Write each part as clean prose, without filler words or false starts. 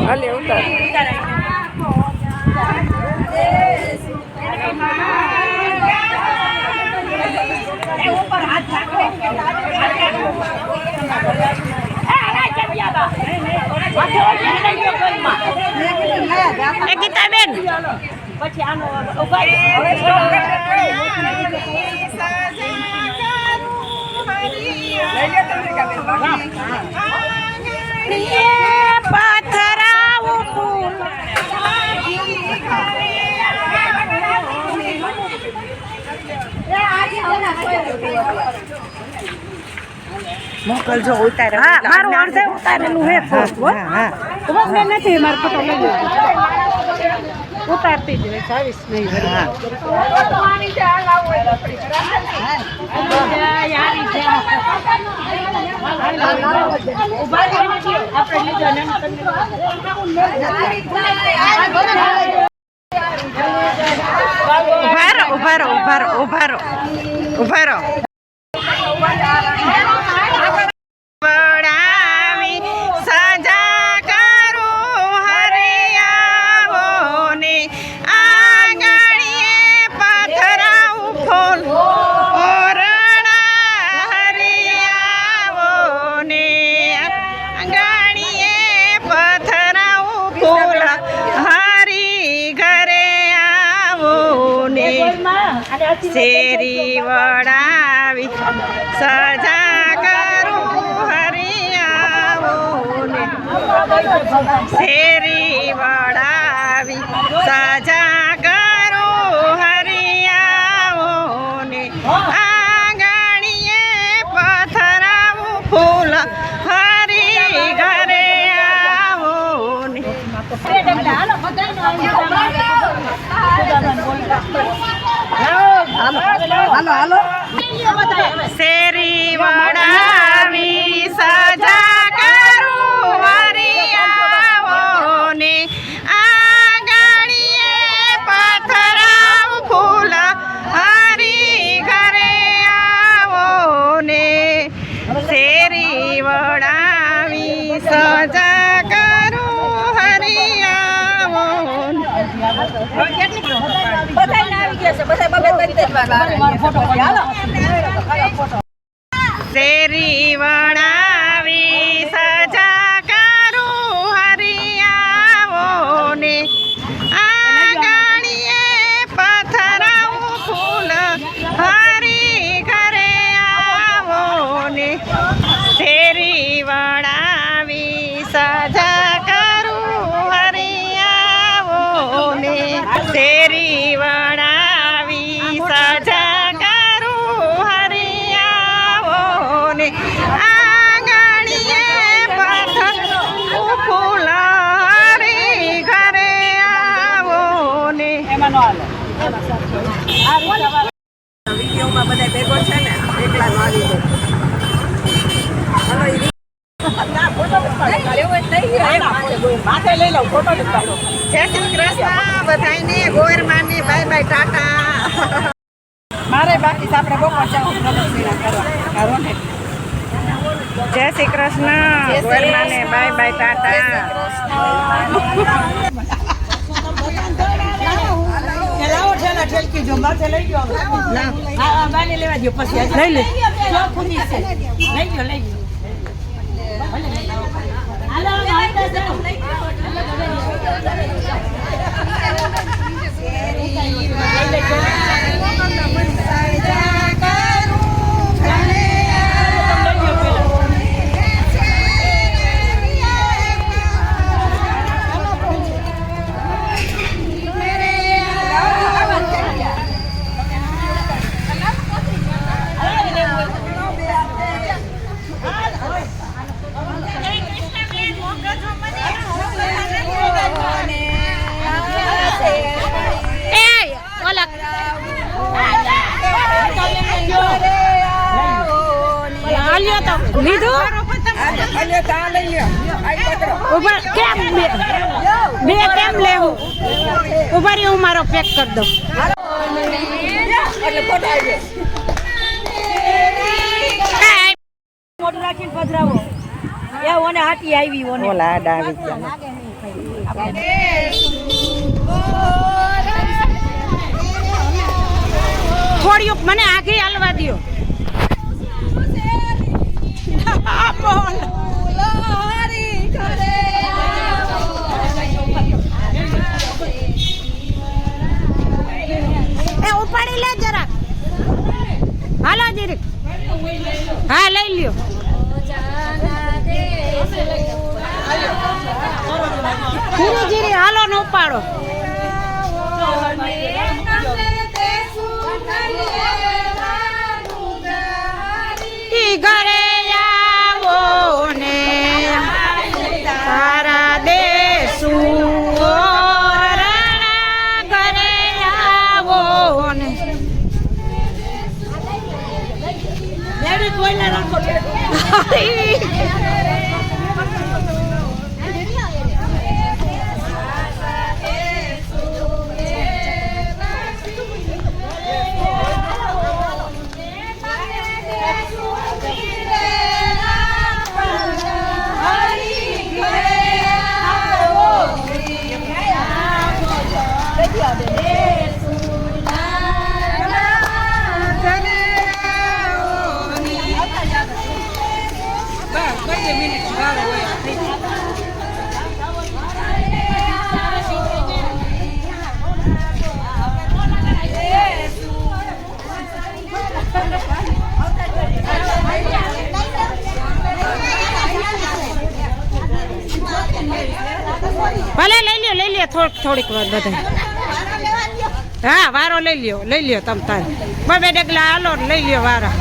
હાલે ઉતાર ગીતાબેન પછી આનો મોકલજો ઉતારે. હા મારું અડધે ઉતારેલું હે ફોટો. હા તમને નથી મારો ફોટો લઈ લો ઉતારતી જ રહી ચાવીસ નહીં. હા ઉભારો ઉભારો ઉભારો ઉભારો શેરી વડાવી સજા કરું હરિયાવો ને શેરી વડાવી સજા કરું હરિયાવો ને આંગણીએ પથરાવું ફૂલ હરી ઘરે આવો ને હાલો શેરી વડાવી સજા કરું હરિયાવો ને આંગણીએ પથરાવ ફૂલ હરી ઘરે આવો ને શેરી વડાવી સજા કરું હરિયાવો શેરી વડાવી સજા કરું હરિયાવો ને આંગણીએ પથરાવું ફૂલ હરી ઘરે આવો ને શેરી વડાવી સજા કરું હરિયાવો ને શેરી વડાવી સજા કરું હરિયાવો ને આંગણીએ પથરાવું ફૂલ હરી ઘરે આવો ને વિડીયોમાં બધા ભેગો છે ને એકલા નો આવી જય શ્રી કૃષ્ણ બધાને ગોરમાને બાય બાય ટાટા. મારે બાકી આપણે બપોર કરવા ને. જય શ્રી કૃષ્ણ ગોરમાને બાય બાય ટાટા. કેમ લેવું ઉભા રહી હું મારો પેક કરી દઉં. પધરાવો એ ઓને હાટી આવી ઓને ઓલા આડા આવી ગયા થોડીક મને આખી હાલવા દ્યો ઉપાડી લે જરાક હાલો જીરીક હા લઈ લ્યો ધીરે ધીરે હાલો ન ઉપાડો ઈ ઘરે આવો ને તારા દેશું ઘરે આવો ને ભલે લઈ લ્યો થોડીક વાર બધા હા વારો લઈ લ્યો તમ તારે બે ડગલા હાલો લઈ લ્યો વારા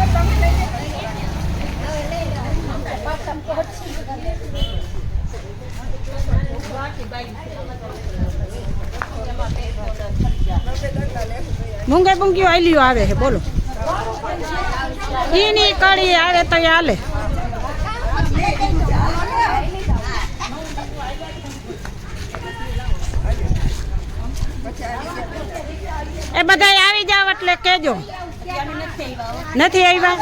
મૂંગે મૂંગ્યો આલ્યો આવે છે બોલો ઈની કડી આવે તો હાલે એ બધા આવી જાવ એટલે કેજો નથી આવ્યા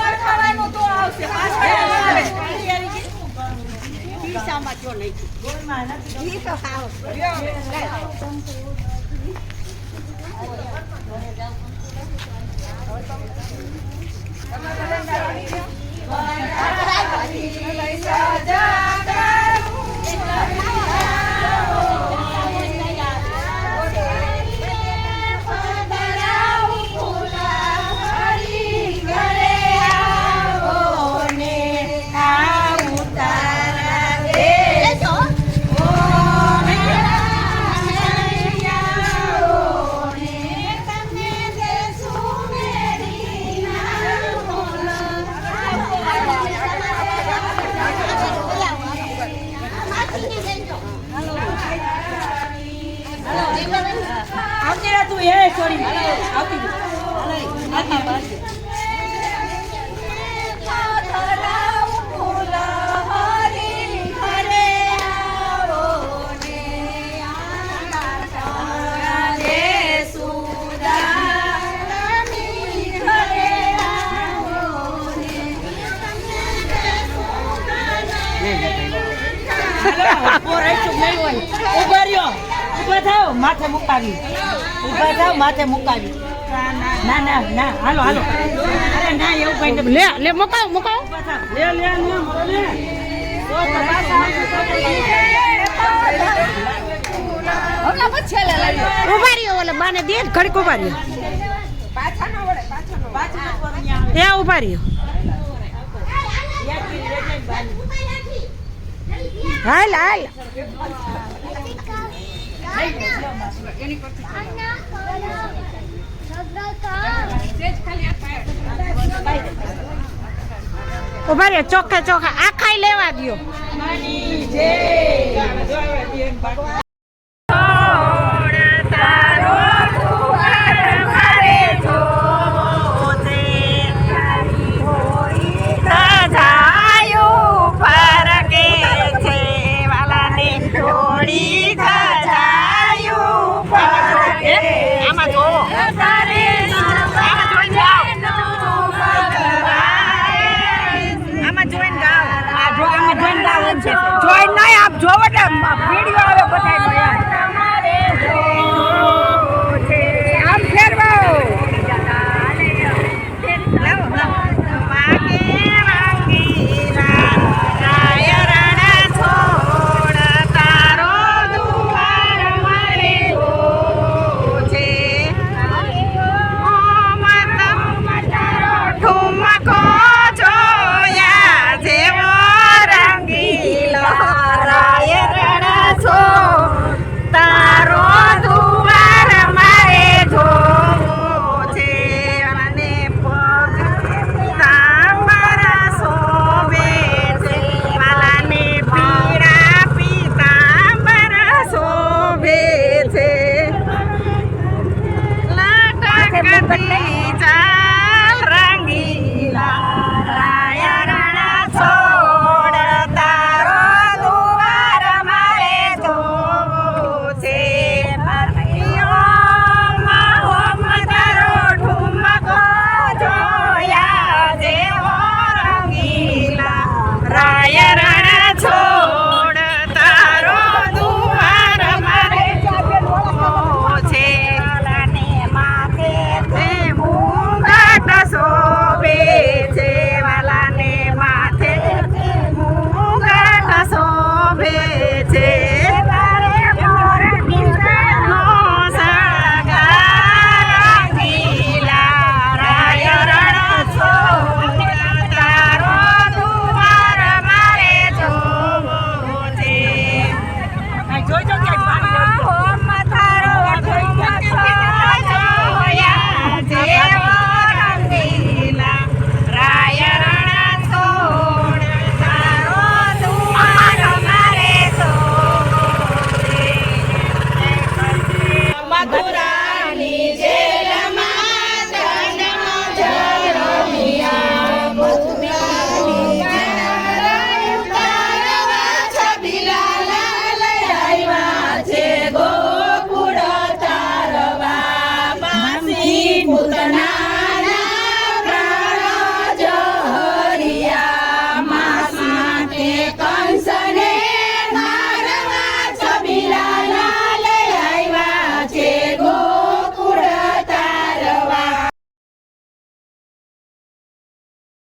માથે મુકાવી ઉભા થાવ માથે મુકાવી ના ના ના હાલો હાલો અરે ના એવું કઈ લે લે મુકાવ મુકાવ લે લે લે ઉભા રહ્યો ઓલે બાને દે ઘડીક ઉભા રહ્યો પાછા ન વળે પાછા એ ઉભા રહ્યો હાલ હાલ ઉભા રહ્યો ચોખ્ખા ચોખ્ખા આખાઈ લેવા દો જોઈ નહીં આપ જોવો એટલે વિડીયો આવે બધાયનો યાર આમ ફેરવો લાટકતી